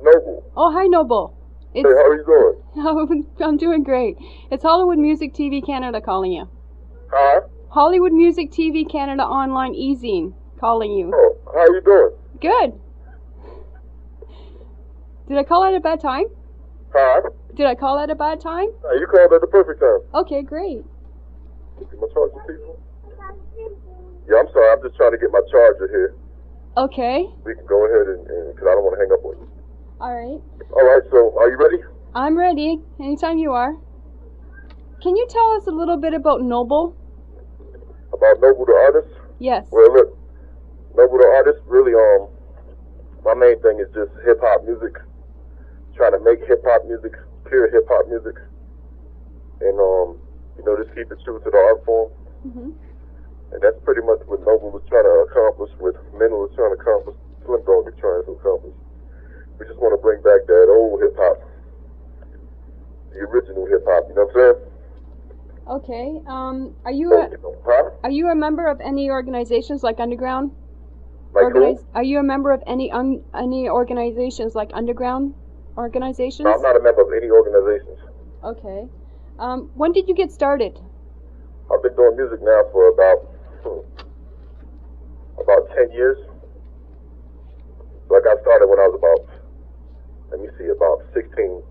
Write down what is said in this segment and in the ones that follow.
Noble. Oh, hi, Noble. Hey, how are you doing? I'm doing great. It's Hollywood Music TV Canada calling you. Hi. Hollywood Music TV Canada Online Easing calling you. Oh, how are you doing? Good. Did I call at a bad time? Hi. Did I call at a bad time? You called at the perfect time. Okay, great. My charger, people? Yeah, I'm sorry. I'm just trying to get my charger here. Okay. We can go ahead and because I don't want to hang up on you. All right. All right. So, are you ready? I'm ready. Anytime you are. Can you tell us a little bit about Noble? About Noble the artist? Yes. Well, look, Noble the artist. Really, my main thing is just hip hop music. Trying to make hip hop music, pure hip hop music, and just keep it true to the art form. Mhm. And that's pretty much what Noble was trying to accomplish, what Mental was trying to accomplish, Slim Dog is trying to accomplish. We just want to bring back that old hip hop, the original hip hop. You know what I'm saying? Okay. Are you a member of any organizations like Underground? Like who? Are you a member of any organizations like Underground organizations? No, I'm not a member of any organizations. Okay. When did you get started? I've been doing music now for about 10 years. So I got started when I was about 16.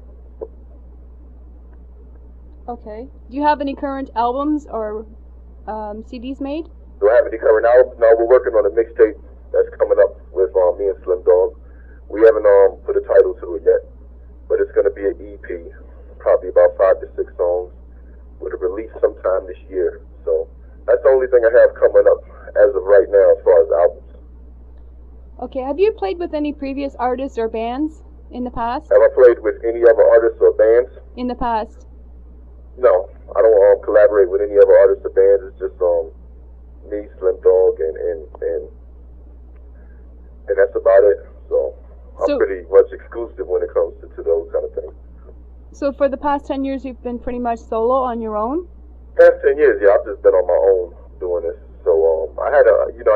Okay. Do you have any current albums or CDs made? Do I have any current albums? No, we're working on a mixtape that's coming up with me and Slim Dog. We haven't put a title to it yet, but it's going to be an EP, probably about 5 to 6 songs, with a release sometime this year. So that's the only thing I have coming up as of right now as far as albums. Okay. Have you played with any previous artists or bands in the past? Have I played with any other artists or bands? In the past? No, I don't collaborate with any other artists or bands. It's just me, Slim Dog, and that's about it. So I'm pretty much exclusive when it comes to those kind of things. So for the past 10 years, you've been pretty much solo on your own? Past 10 years, yeah, I've just been on my own doing this. So I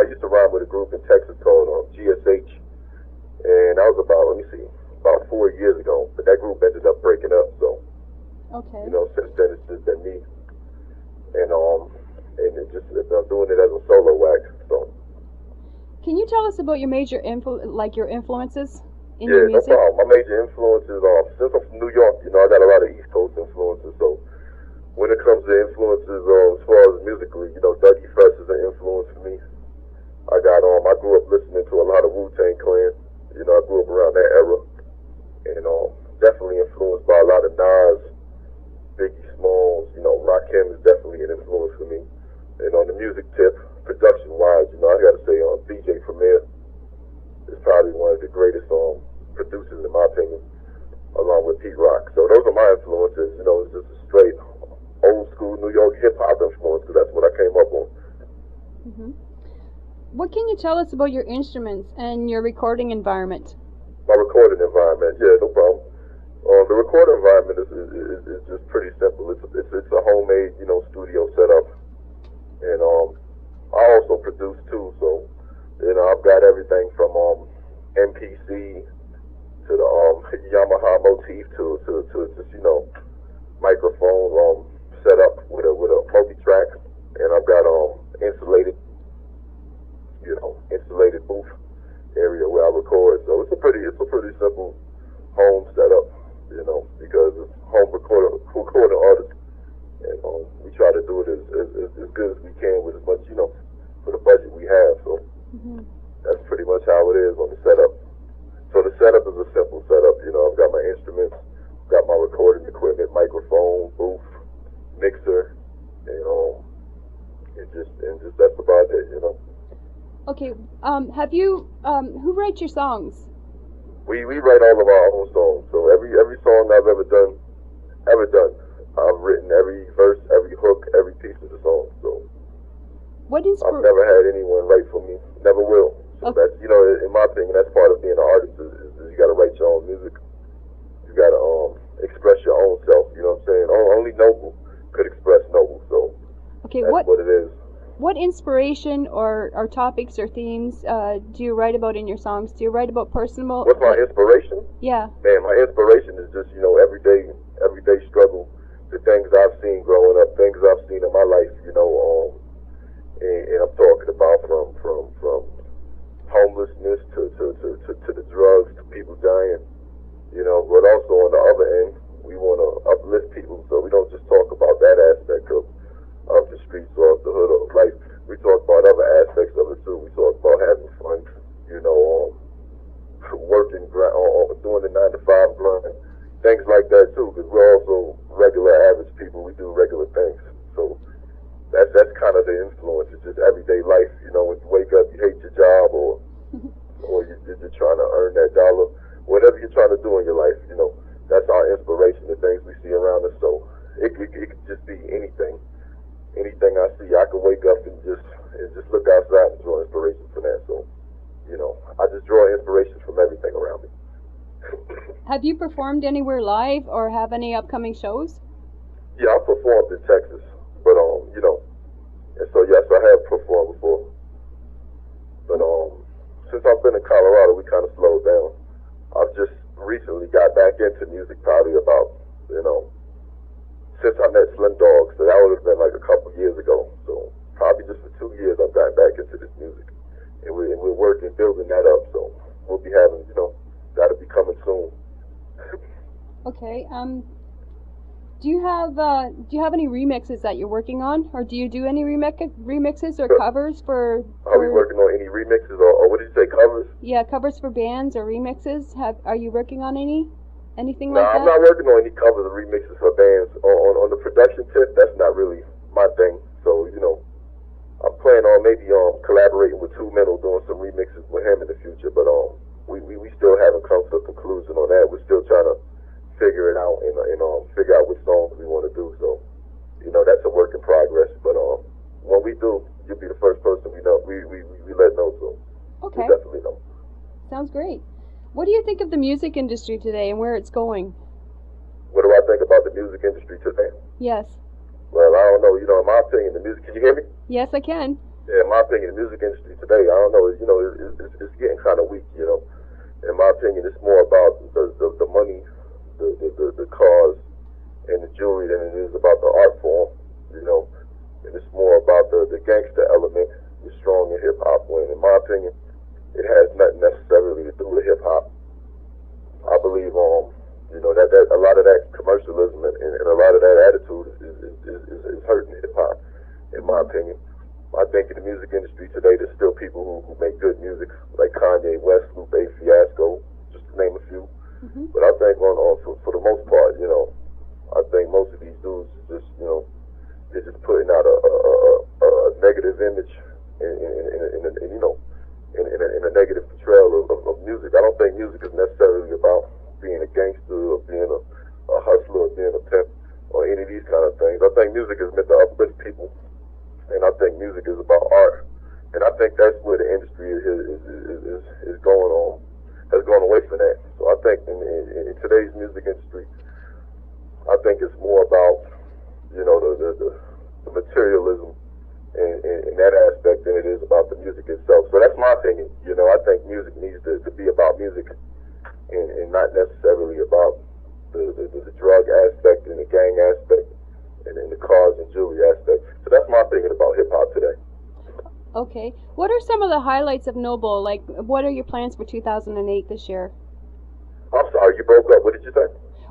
used to rhyme with a group in Texas called GSH, and that was about 4 years ago. But that group ended up breaking up. So okay. Since then it's just been me, and I'm doing it as a solo act. So. Can you tell us about your major your influences in your music? Yeah, no problem. My major influences are, since I'm from New York, I got a lot of East Coast influences. So when it comes to influences, as far as musically, Dougie Fresh is an influence for me. I grew up listening to a lot of Wu-Tang Clan. I grew up around that era, and definitely influenced by a lot of Nas, Biggie Smalls. Rakim is definitely an influence for me. And on the music tip, production-wise, I got to say, DJ Premier is probably one of the greatest producers, in my opinion, along with Pete Rock. So those are my influences. It's just a straight old-school New York hip-hop influence, because that's what I came up on. Mm-hmm. What can you tell us about your instruments and your recording environment? My recording environment, yeah, no problem. The recording environment is just pretty simple. It's a homemade, studio setup, and I also produce too. So, I've got everything from MPC to the Yamaha motif to just microphone set up with a multi-track, and I've got insulated booth area where I record. So it's a pretty simple home setup, because it's home recording artists, and we try to do it as good as we can with as much, for the budget we have. So that's pretty much how it is on the setup. So the setup is a simple setup. I've got my instruments, got my recording equipment, microphone, booth, mixer, and just that's about it. Okay. Have you who writes your songs? We write all of our own songs. So every song I've ever done, I've written every verse, every hook, every piece of the song. So I've never had anyone write for me. Never will. So that's, in my opinion, that's part of being an artist. Is you got to write your own music. You got to express your own self. You know what I'm saying? Only Noble could express Noble. So that's what it is. What inspiration or topics or themes do you write about in your songs? Do you write about personal... What's my inspiration? Yeah. Man, my inspiration is just, everyday struggle, the things I've seen growing up, things I've seen in my life, and I'm talking about from homelessness to the drugs, to people dying, but also on the other end, we want to uplift people, so we don't just talk about that aspect of the streets or of the hood of life. We talk about other aspects of it too. We talk about having fun, working, doing the 9 to 5 grind, things like that too, because we're also regular average people. We do regular things. So that's kind of the influence. It's just everyday life. When you wake up, you hate your job, or you're just trying to earn that dollar. Whatever you're trying to do in your life, that's our inspiration, the things we see around us. So it could just be anything. Anything I see, I can wake up and just look outside and draw inspiration from that. So, I just draw inspiration from everything around me. Have you performed anywhere live or have any upcoming shows? Yeah, I performed in Texas, but and so yes, I have performed before. But since I've been in Colorado, we kind of slowed down. I've just recently got back into music, probably about since I met Slim Dog, so that would have been like a couple years ago. So probably just for 2 years, I've gotten back into this music, and we're working, building that up. So we'll be having, that'll be coming soon. Okay. Do you have any remixes that you're working on, or do you do any remixes or covers for? Are we working on any remixes, or what did you say, covers? Yeah, covers for bands or remixes. Are you working on anything No, like that? I'm not working on any covers or remixes for bands. On the production tip, that's not really my thing. So, I'm planning on maybe collaborating with Two Metal, doing some remixes with him in the future. But we still haven't come to a conclusion on that. We're still trying to figure it out and figure out which songs we want to do. So, that's a work in progress. But when we do, you'll be the first person we let know. So, okay, we definitely know. Sounds great. What do you think of the music industry today and where it's going? What do I think about the music industry today? Yes. Well, I don't know. In my opinion, the music. Can you hear me? Yes, I can. Yeah, in my opinion, the music industry today, I don't know. It's getting kind of weak. In my opinion, it's more about the money, the cars, and the jewelry than it is about the art form. And it's more about the gangster element is strong in hip hop. When, in my opinion, it has nothing necessarily to do with hip hop. I believe, that a lot of that commercialism and a lot of that attitude is hurting hip hop. In my opinion, I think in the music industry today, there's still people who make good music, like Kanye West, Lupe Fiasco, just to name a few. Mm-hmm. But I think for the most part, I think most of these dudes just, they're just putting out a negative image in a negative portrayal of music. I don't think music is necessarily about being a gangster or being a hustler or being a pimp or any of these kind of things. I think music is meant to uplift people, and I think music is about art. And I think that's where the industry is going on, has gone away from that. So I think in today's music industry, I think it's more about, the materialism in that aspect than it is about the music itself. So that's my opinion. I think music needs to be about music and not necessarily about the drug aspect and the gang aspect and the cars and jewelry aspect. So that's my opinion about hip-hop today. Okay. What are some of the highlights of Noble? Like, what are your plans for 2008 this year? I'm sorry, you broke up. What did you say?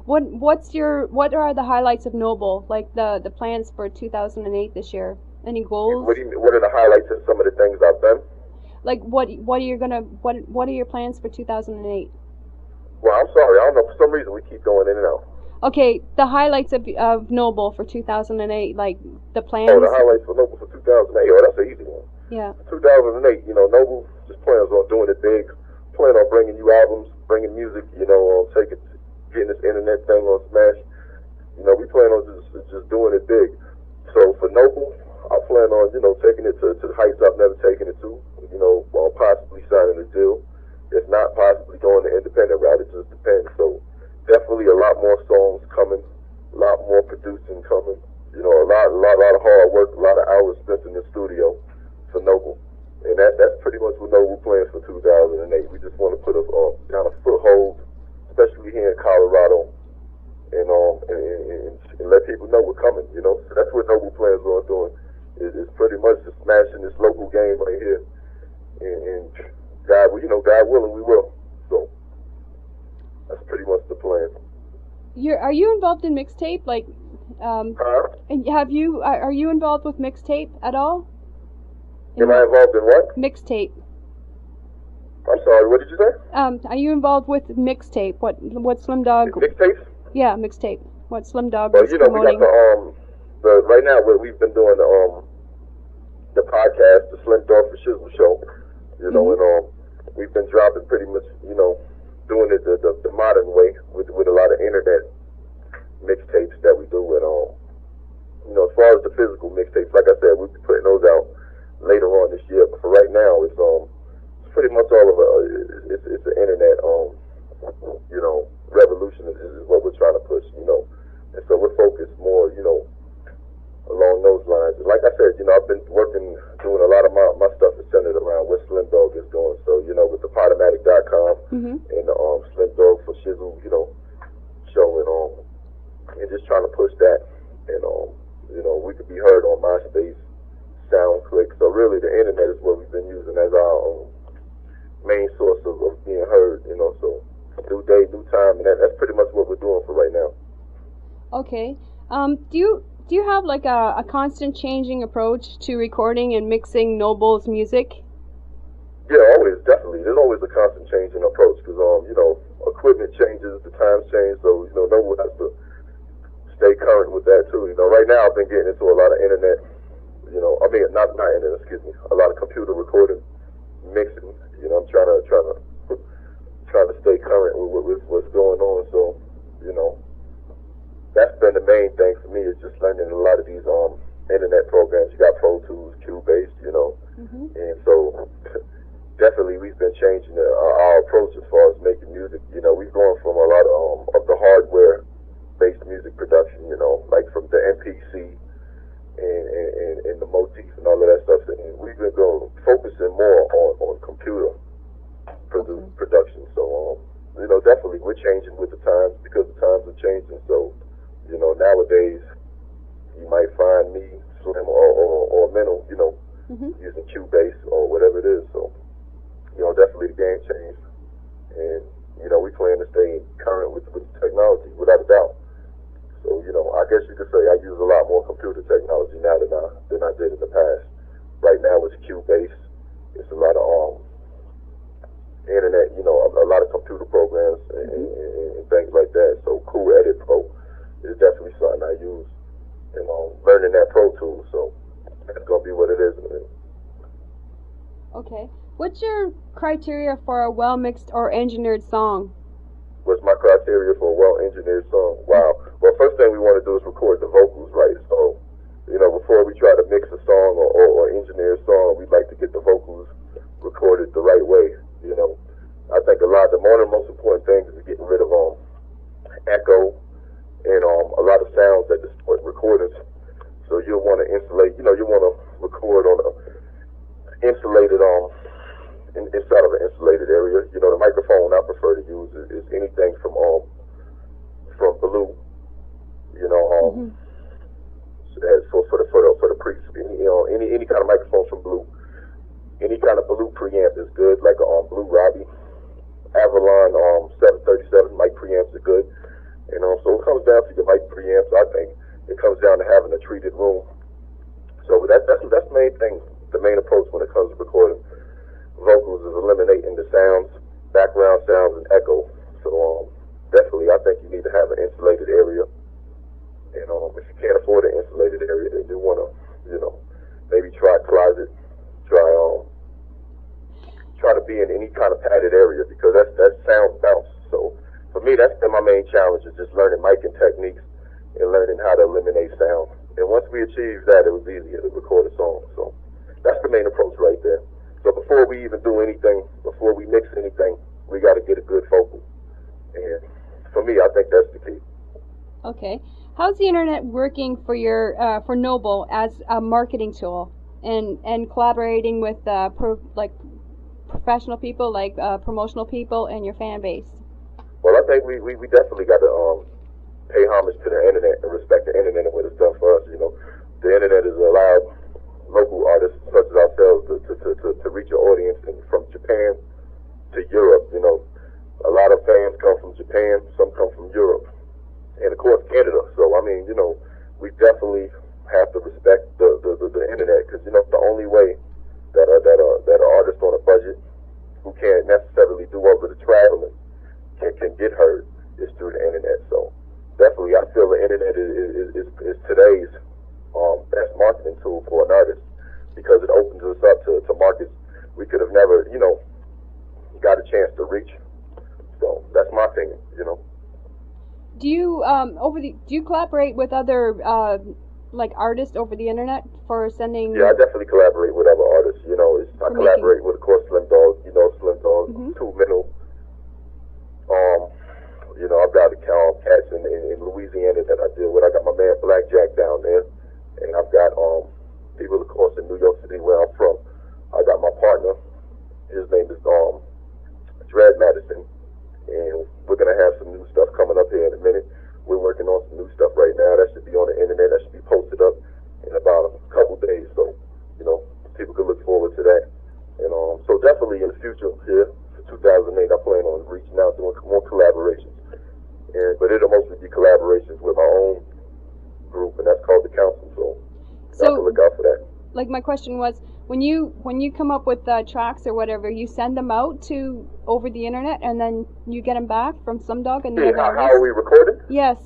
What are the highlights of Noble? Like the plans for 2008 this year? Any goals? What are the highlights of some of the things I've done? Like what are your plans for 2008? Well, I'm sorry, I don't know, for some reason we keep going in and out. Okay, the highlights of Noble for 2008, like the plans. Oh, the highlights for Noble for 2008. Oh, that's an easy one. Yeah. 2008, Noble just plans on doing it big, plan on bringing you albums, bringing music, getting this internet thing on Smash. We plan on just doing it big. So for Noble, I plan on, taking it to the heights I've never taken it to, possibly signing a deal. If not, possibly going the independent route. It just depends. So definitely a lot more songs coming, a lot more producing coming. A lot of hard work, a lot of hours spent in the studio for Noble. And that's pretty much what Noble plans for 2008. We just want to put down a foothold God willing, we will. So that's pretty much the plan. Are you involved in mixtape? Like, Huh? and are you involved with mixtape at all? Am I involved in what? Mixtape. I'm sorry, what did you say? Are you involved with mixtape? What Slim Dog? Mixtapes? Yeah, mixtape. What Slim Dog Well, is we got promoting? the right now we've been doing the podcast, the Slim Dog for Shizzle show, and we've been dropping pretty much, doing it the modern way with a lot of internet mixtapes that we do, and as far as the physical mixtapes, like I said, we'll be putting those out later on this year. But for right now, it's pretty much all of it's an internet revolution is what we're trying to push, and so we're focused more, along those lines. And like I said, I've been doing a lot of my stuff is centered around what Slim Dog is doing. So, with the Podomatic.com and the Slim Dog for Shizzle, show and just trying to push that. And, we could be heard on MySpace, SoundClick. So really the internet is what we've been using as our main source of being heard, so new day, new time, and that's pretty much what we're doing for right now. Okay. Do you have like a constant changing approach to recording and mixing Noble's music? Yeah, always, definitely. There's always a constant changing approach because, equipment changes, the times change, so, Noble has to stay current with that too. Right now I've been getting into a lot of internet, not internet, excuse me, a lot of computer recording, mixing. I'm trying to stay current with what's going on, so, that's been the main thing for me is just learning a lot of these internet programs. You got Pro Tools, Cubase, and so definitely we've been changing our approach as far as making music. We've gone from a lot of the hardware-based music production, like from the MPC and the motif and all of that stuff. And we've been focusing more on computer production. So, definitely we're changing with the times because the times are changing. So, nowadays you might find me, Slim, or Mental, using Cubase or whatever it is. So, definitely the game changed. And, we plan to stay current with technology, without a doubt. So, I guess you could say I use a lot more computer technology now than I did in the past. Right now it's Cubase. It's a lot of internet, a lot of computer programs and things like that. So Cool Edit Pro is definitely something I use. And learning that Pro Tools, so that's gonna be what it is in a minute. Okay. What's your criteria for a well-mixed or engineered song? What's my criteria for a well-engineered song? Wow. Well, first thing we want to do is record the vocals right. So, before we try to mix a song or engineer a song, we'd like to get the vocals recorded the right way. I think one of the most important things is getting rid of echo and a lot of sounds that distort recordings. So you'll want to insulate, you want to record on a insulated inside of an insulated area. The microphone I prefer to use is anything from Blue. As for the pre, any kind of microphone from Blue. Any kind of Blue preamp is good, like a Blue Robbie, Avalon 737 mic preamps are good. So it comes down to your mic preamps. I think it comes down to having a treated room. So that's the main thing. The main approach when it comes to recording vocals is eliminating the sounds, background sounds, and echo. So definitely, I think you need to have an insulated area. And if you can't afford an insulated area, then you want to, maybe try a closet, try to be in any kind of padded area because that sound bounce. So for me, that's been my main challenge is just learning micing techniques and learning how to eliminate sound. And once we achieved that, it was easier to record a song. So that's the main approach right there. So before we even do anything, before we mix anything, we got to get a good vocal. And for me, I think that's the key. Okay. How's the internet working for your for Noble as a marketing tool and collaborating with professional people, like promotional people, and your fan base? Well, I think we definitely got to pay homage to the internet and respect the internet and what it's done for us. The internet has allowed local artists such as ourselves to reach an audience from Japan reach. So that's my opinion, you know. Do you do you collaborate with other like artists over the internet for sending? Yeah, I definitely collaborate with other artists. You know, I collaborate with, of course, Slim Dog. You know, Slim Dog, Two Mental. You know, I've got cats in Louisiana that I deal with. I got my man Blackjack down there, and I've got people, of course, in New York City where I'm from. I got my partner. His name is Dread Madison, and we're gonna have some new stuff coming up here in a minute. We're working on some new stuff right now. That should be on the internet. That should be posted up in about a couple days. So, you know, people can look forward to that. And so definitely in the future here for 2008, I plan on reaching out, doing more collaborations. But it'll mostly be collaborations with my own group, and that's called the Council. So you have to look out for that. Like my question was, when you come up with tracks or whatever, you send them out to over the internet, and then you get them back from Slumdog and the other artists? How are we recording? Yes.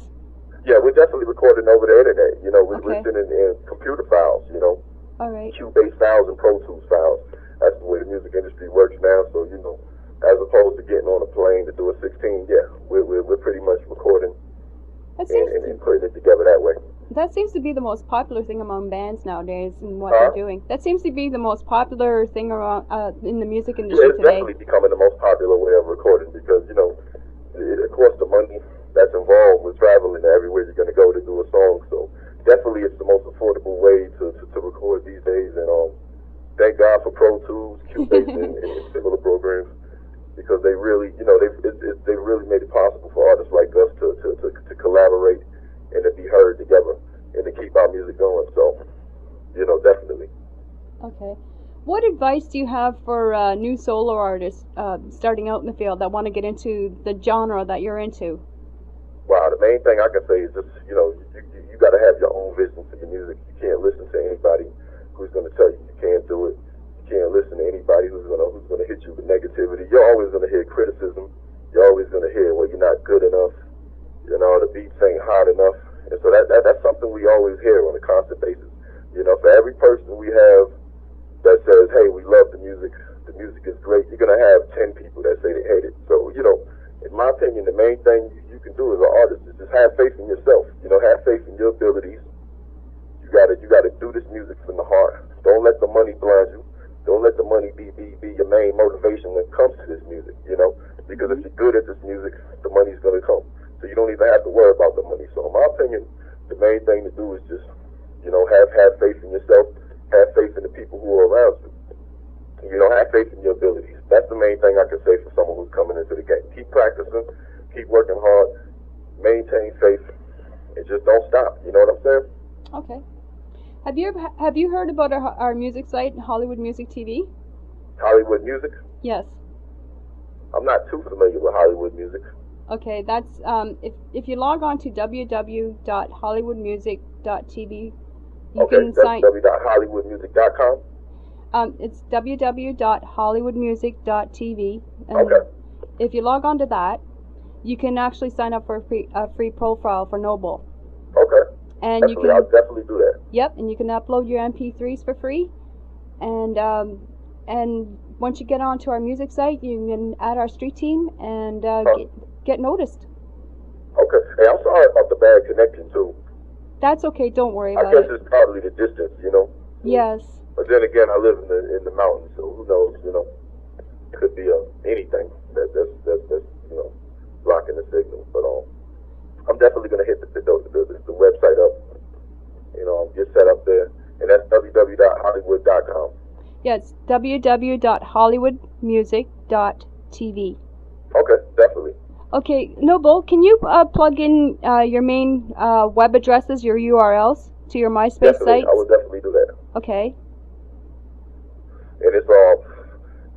Yeah, we're definitely recording over the internet. You know, we're sending in computer files. You know, all right. Cube-based files and Pro Tools files. That's the way the music industry works now. So you know, as opposed to getting on a plane to do a 16, yeah, we're pretty much recording and putting it together that way. That seems to be the most popular thing among bands nowadays and what they're doing. That seems to be the most popular thing around in the music industry it's today. Definitely becoming the most popular way of recording because, you know, of course the money that's involved with traveling everywhere you're going to go to do a song. So definitely it's the most affordable way to record these days. And thank God for Pro Tools, Cubase, and similar programs because they really, you know, they really made it possible for artists like us to collaborate and to be heard together and to keep our music going. So, you know, definitely. Okay. What advice do you have for new solo artists starting out in the field that want to get into the genre that you're into? Wow, the main thing I can say is just, you know, you got to have your own vision for your music. You can't listen to anybody who's going to tell you you can't do it. You can't listen to anybody who's going to hit you with negativity. You're always going to hear criticism. You're always going to hear, well, you're not good enough. You know, the beats ain't hot enough. And so that's something we always hear on a constant basis. You know, for every person we have that says, hey, we love the music is great, you're going to have 10 people that say they hate it. So, you know, in my opinion, the main thing you can do as an artist is just have faith in yourself. You know, have faith in your abilities. You gotta do this music from the heart. Don't let the money blind you. Don't let the money be your main motivation when it comes to this music, you know, because if you're good at this music, the money's going to come. So you don't even have to worry about the money. So in my opinion, the main thing to do is just, you know, have faith in yourself, have faith in the people who are around you. You know, have faith in your abilities. That's the main thing I can say for someone who's coming into the game. Keep practicing, keep working hard, maintain faith, and just don't stop. You know what I'm saying? Okay. Have you heard about our music site, Hollywood Music TV? Hollywood Music? Yes. I'm not too familiar with Hollywood Music. Okay, that's if you log on to www.hollywoodmusic.tv, you can sign. www.hollywoodmusic.com. It's www.hollywoodmusic.tv. Okay. If you log on to that, you can actually sign up for a free profile for Noble. Okay. And I'll definitely do that. Yep, and you can upload your MP3s for free, and once you get onto our music site, you can add our street team and get noticed. Okay. Hey, I'm sorry about the bad connection too. That's okay. Don't worry about it. I guess it's probably the distance, you know. Yes. But then again, I live in the mountains, so who knows? You know, could be anything that's you know blocking the signal. But I'm definitely gonna hit the website up. You know, get set up there, and that's www.hollywood.com. Yeah, it's www.hollywoodmusic.tv. Okay, definitely. Okay, Noble, can you plug in your main web addresses, your URLs to your MySpace site? I will definitely do that. Okay. And it's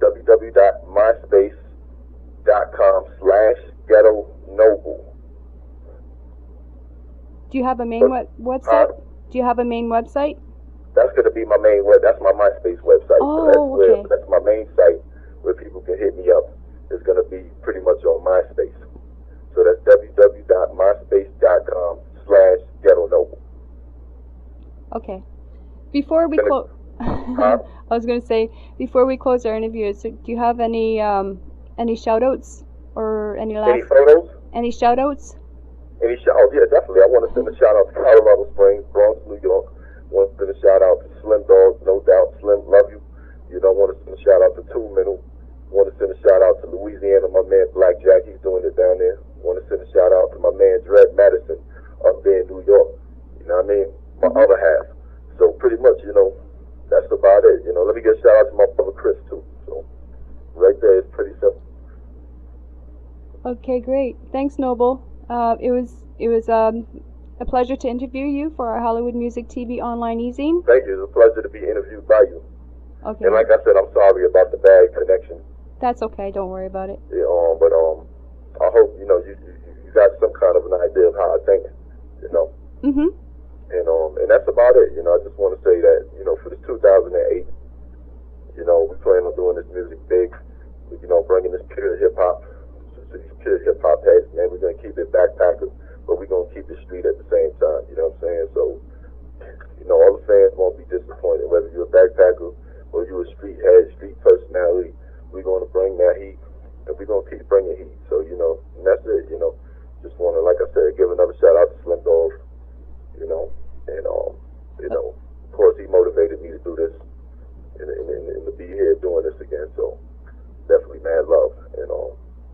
www.myspace.com/ghetto-noble. Do you have a main website? Do you have a main website? That's going to be my main that's my MySpace website. Oh, so okay. That's my main site where people can hit me up. It's going to be pretty much on MySpace. So that's www.myspace.com/ghetto-noble. Okay. Before we close, I was going to say, before we close our interview, so do you have any any shout outs or any Any photos? any shout outs? Oh yeah, definitely. I want to send a shout out to Colorado Springs, Bronx, New York. Want to send a shout out to Slim Dog, no doubt. Slim, love you. You know, want to send a shout out to Two Mental. Want to send a shout out to Louisiana, my man Black Jack. He's doing it down there. Want to send a shout out to my man Dred Madison up there in New York. You know what I mean? My other half. So pretty much, you know, that's about it. You know, let me get a shout out to my brother Chris too. So right there, it's pretty simple. Okay, great. Thanks, Noble. It was a pleasure to interview you for our Hollywood Music TV online e-zine. Thank you. It's a pleasure to be interviewed by you. Okay. And like I said, I'm sorry about the bad connection. That's okay. Don't worry about it. Yeah, but I hope you know you got some kind of an idea of how I think. You know. Mhm. And that's about it. You know, I just want to say that you know for this 2008, you know, we plan on doing this music big. You know, bringing this pure hip hop. These pure hip hop heads, man, we're gonna keep it backpackers, but we're gonna keep it street at the same time. You know what I'm saying? So, you know, all the fans won't be disappointed whether you're a backpacker or you're a street head, street personality. We're gonna bring that heat, and we're gonna keep bringing heat. So, you know, and that's it. You know, just want to, like I said, give another shout out to Slim Dog. You know, and you know, of course, he motivated me to do this and to be here doing this again. So, definitely, mad love and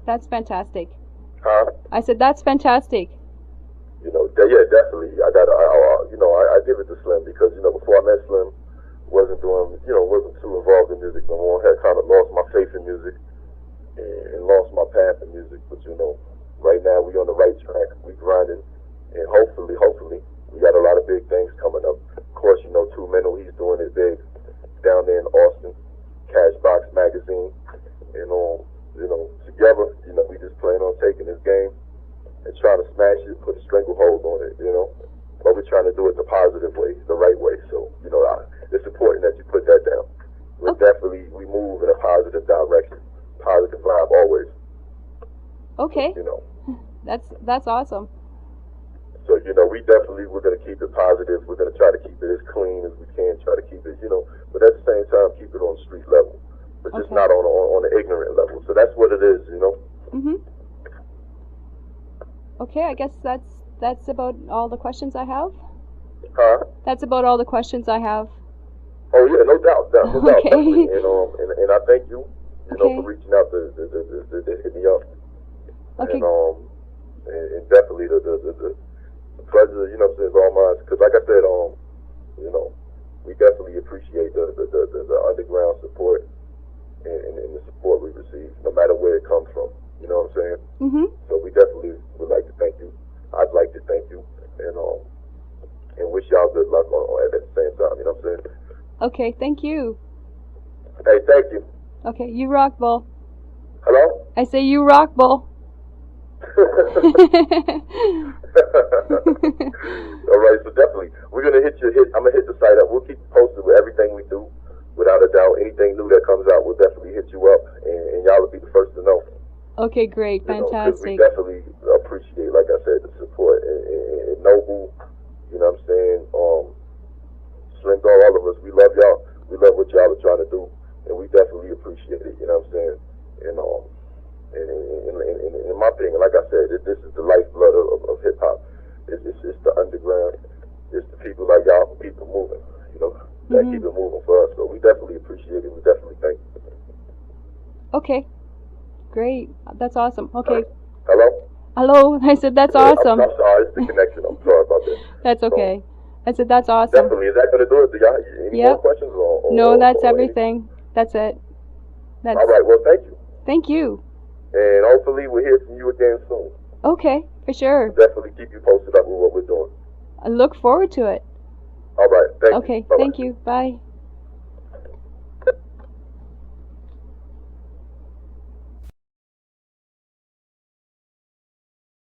That's fantastic. Huh? I said that's fantastic. You know, yeah, definitely. I give it to Slim because, you know, before I met Slim, wasn't too involved in music no more. Had kind of lost my faith in music and lost my path in music. But, you know, right now we on the right track. We grinding. And hopefully, we got a lot of big things coming up. Of course, you know, Two Mental, he's doing it big down there in Austin. Cashbox Magazine. And, you know, together, you know, we just plan on taking this game and trying to smash it, put a stranglehold on it, you know. But we're trying to do it the positive way, the right way. So, you know, it's important that you put that down. We move in a positive direction, positive vibe always. Okay. You know. That's awesome. So, you know, we're going to keep it positive. We're going to try to keep it as clean as we can, try to keep it, you know, but at the same time, keep it on street level. But just not on the ignorant level. So that's what it is, you know. Mhm. Okay, I guess that's about all the questions I have. Huh? That's about all the questions I have. Oh yeah, no doubt, no doubt. Okay. Definitely. And I thank you, you know, for reaching out to hit me up. Okay. And definitely the pleasure, you know, is all mine. Because like I said, you know, we definitely appreciate the underground support. And the support we receive, no matter where it comes from. You know what I'm saying? Mhm. So we definitely would like to thank you. I'd like to thank you, and wish y'all good luck at the same time. You know what I'm saying? Okay, thank you. Hey, thank you. Okay, you rock, Bull. Hello? I say you rock, Bull. All right, so definitely we're gonna I'm gonna hit the site up. We'll keep you posted with everything we do. Without a doubt, anything new that comes out, we'll definitely hit you up, and y'all will be the first to know. Okay, great, fantastic. We definitely appreciate, like I said, the support. And Noble, you know what I'm saying? Slim Dog, all of us, we love y'all. We love what y'all are trying to do, and we definitely appreciate it. You know what I'm saying? And in my opinion, like I said, this is the lifeblood of hip hop. It's the underground. It's the people like y'all who keep it moving. You know. That keep it moving for us. So we definitely appreciate it. We definitely thank you. Okay. Great. That's awesome. Okay. Hello? Hello. I said that's awesome. I'm sorry. It's the connection. I'm sorry about that. That's okay. I said that's awesome. Definitely. Is that going to do it? Do y'all any more questions? No, that's everything. That's it. All right. Well, thank you. Thank you. And hopefully we'll hear from you again soon. Okay. For sure. Definitely keep you posted up with what we're doing. I look forward to it. All right. Thank you. Okay. Bye-bye. Thank you. Bye.